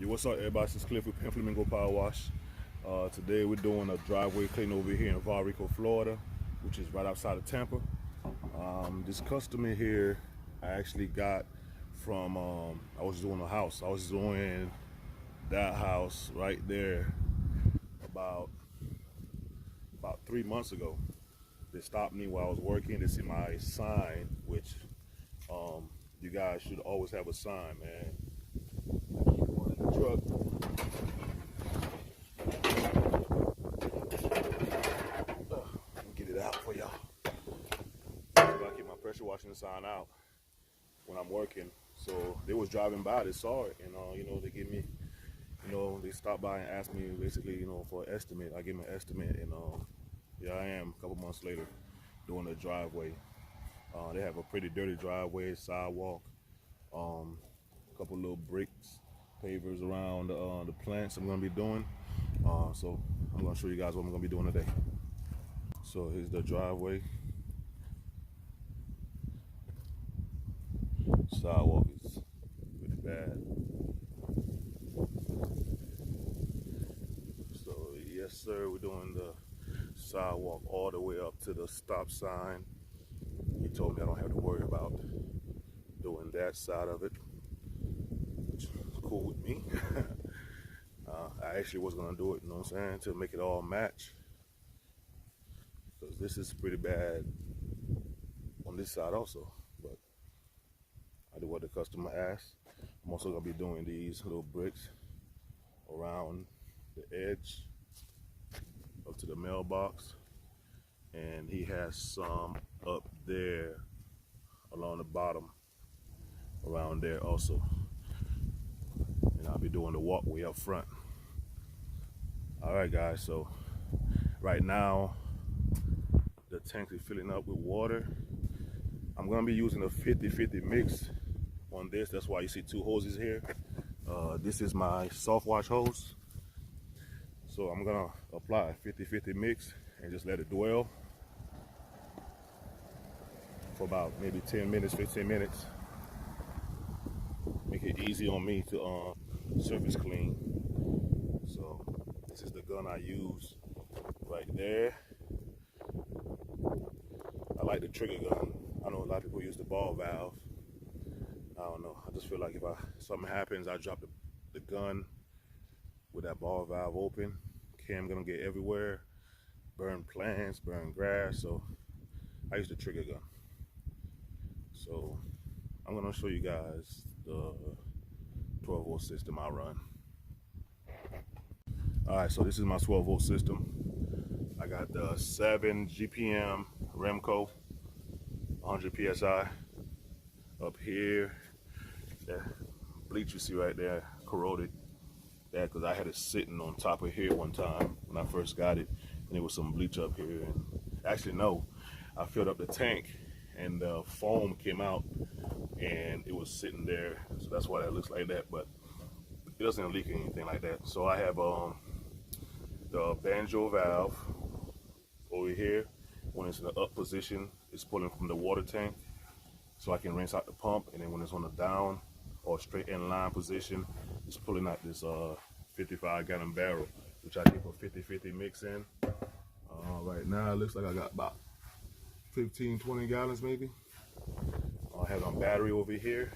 Yo, what's up, everybody? This is Cliff with Flamingo Power Wash. Today we're doing a driveway clean over here in Valrico, Florida, which is right outside of Tampa. This customer here, I actually got from, I was doing a house. I was doing that house right there about 3 months ago. They stopped me while I was working. They see my sign, which you guys should always have a sign, man. Truck. Let me get it out for y'all. So I keep my pressure washing the sign out when I'm working. So they was driving by, they saw it, and they give me, they stopped by and asked me basically, for an estimate. I gave them an estimate, and here I am a couple months later doing the driveway. They have a pretty dirty driveway, sidewalk, a couple little bricks, pavers around the plants I'm gonna be doing. So I'm gonna show you guys what I'm gonna be doing today. So here's the driveway. Sidewalk is pretty bad. So yes sir, we're doing the sidewalk all the way up to the stop sign. He told me I don't have to worry about doing that side of it, which is cool with me. I actually was gonna do it, you know what I'm saying, to make it all match, because this is pretty bad on this side also, but I did what the customer asked. I'm also gonna be doing these little bricks around the edge up to the mailbox, and he has some up there along the bottom around there also, and I'll be doing the walkway up front. All right guys, so right now the tank is filling up with water. I'm gonna be using a 50-50 mix on this. That's why you see two hoses here. This is my soft wash hose. So I'm gonna apply a 50-50 mix and just let it dwell for about maybe 10 minutes, 15 minutes. Make it easy on me to surface clean. So this is the gun I use right there. I like the trigger gun. I know a lot of people use the ball valve. I don't know. I just feel like if something happens, I drop the gun with that ball valve open. Cam gonna get everywhere, burn plants, burn grass. So I use the trigger gun. So I'm gonna show you guys the 12-volt system I run. All right, so this is my 12-volt system. I got the 7 GPM Remco, 100 PSI. Up here, that bleach you see right there, corroded. That because I had it sitting on top of here one time when I first got it, and there was some bleach up here. And actually, no, I filled up the tank, and the foam came out, and it was sitting there. So that's why that looks like that. But it doesn't leak or anything like that. So I have the banjo valve over here. When it's in the up position, it's pulling from the water tank, so I can rinse out the pump. And then when it's on the down or straight in line position, it's pulling out this 55-gallon barrel, which I keep a 50-50 mix in. Right now it looks like I got about 15-20 gallons maybe. I have a battery over here,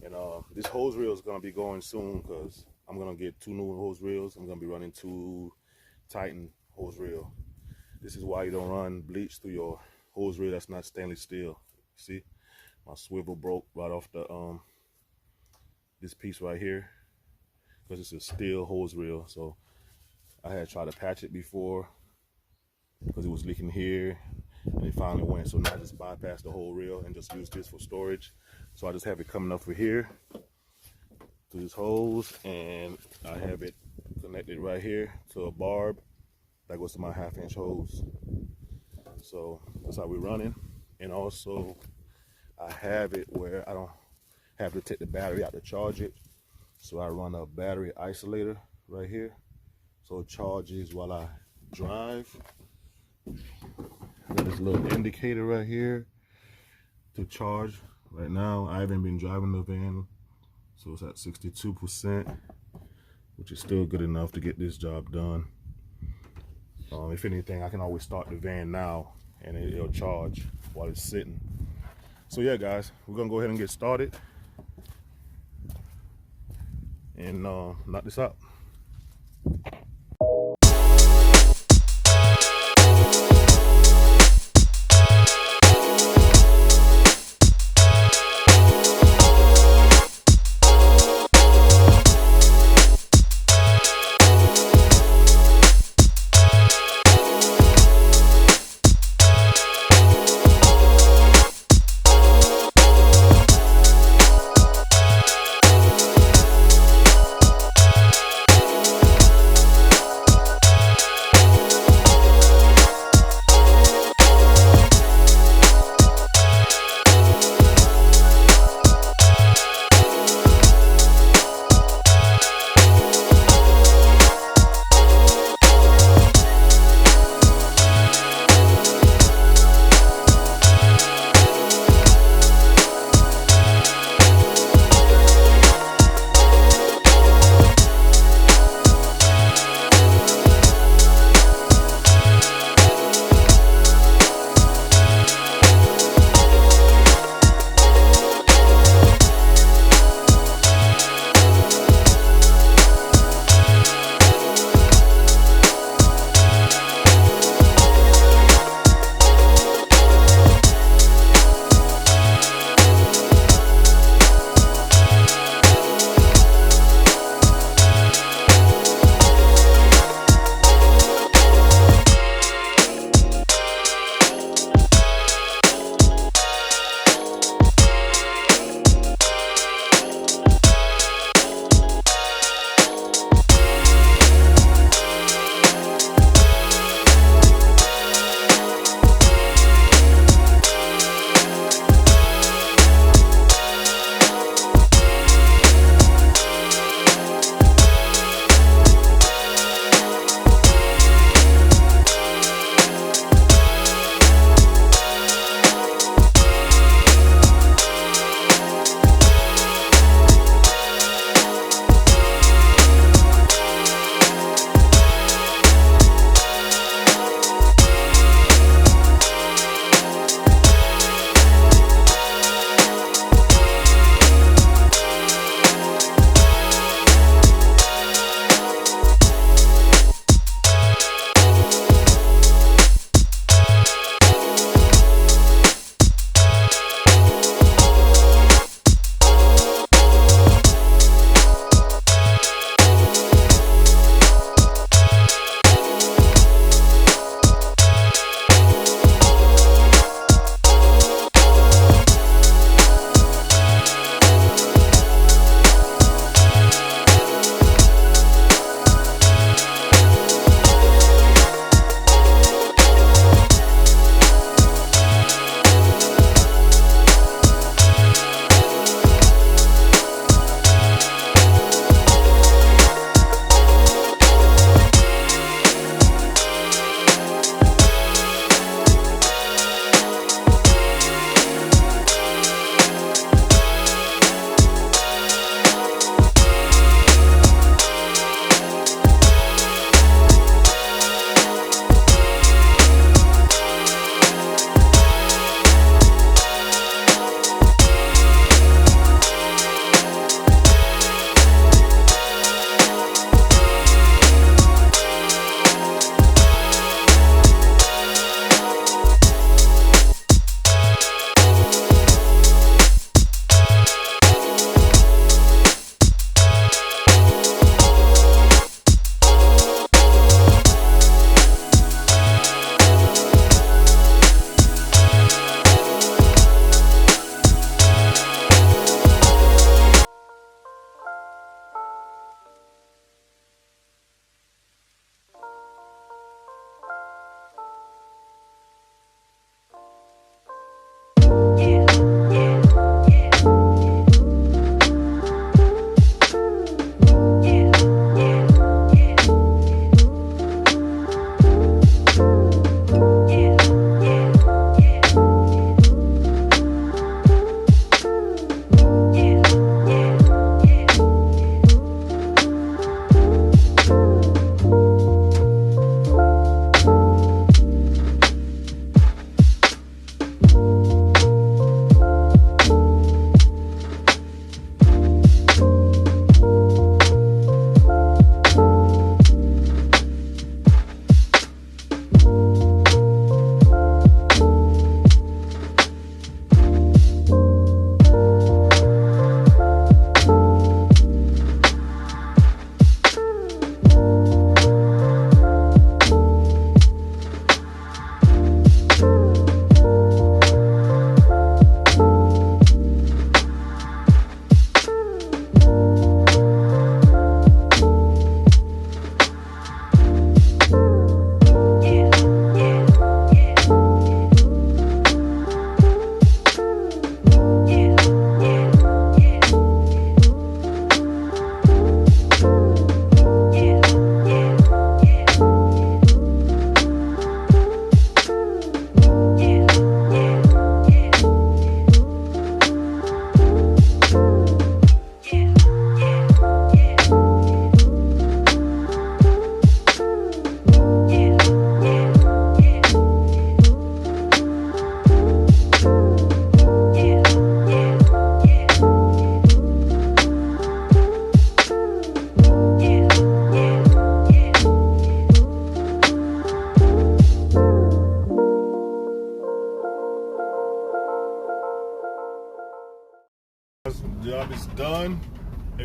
and this hose reel is gonna be going soon because I'm gonna get 2 new hose reels. I'm gonna be running 2 Titan hose reel. This is why you don't run bleach through your hose reel that's not stainless steel. See, my swivel broke right off the this piece right here because it's a steel hose reel. So I had tried to patch it before because it was leaking here, and it finally went. So now I just bypass the whole reel and just use this for storage. So I just have it coming up for here to this hose, and I have it connected right here to a barb that goes to my 1/2-inch hose. So that's how we're running. And also I have it where I don't have to take the battery out to charge it. So I run a battery isolator right here, so it charges while I drive. Got this little indicator right here to charge. Right now I haven't been driving the van So it's at 62%, which is still good enough to get this job done. If anything, I can always start the van now and it'll charge while it's sitting. So yeah, guys, we're gonna go ahead and get started and knock this out.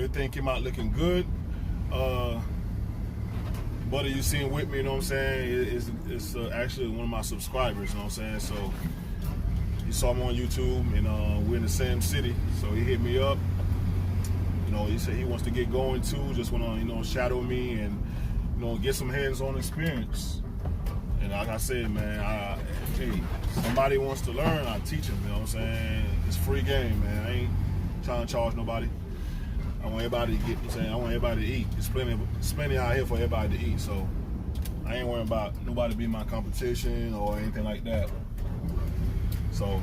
Everything came out looking good. Buddy you seen with me, you know what I'm saying, it's actually one of my subscribers, you know what I'm saying. So he saw me on YouTube, and we're in the same city, so he hit me up. You know, he said he wants to get going too, just want to, you know, shadow me and, you know, get some hands-on experience. And like I said, man, hey, somebody wants to learn, I teach them, you know what I'm saying. It's free game, man. I ain't trying to charge nobody. I want everybody to get, you know what I'm saying, I want everybody to eat. There's plenty out here for everybody to eat, so I ain't worrying about nobody being my competition or anything like that. So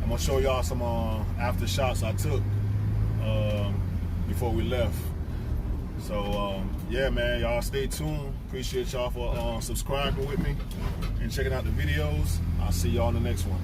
I'm gonna show y'all some after shots I took before we left. So yeah, man, y'all stay tuned. Appreciate y'all for subscribing with me and checking out the videos. I'll see y'all in the next one.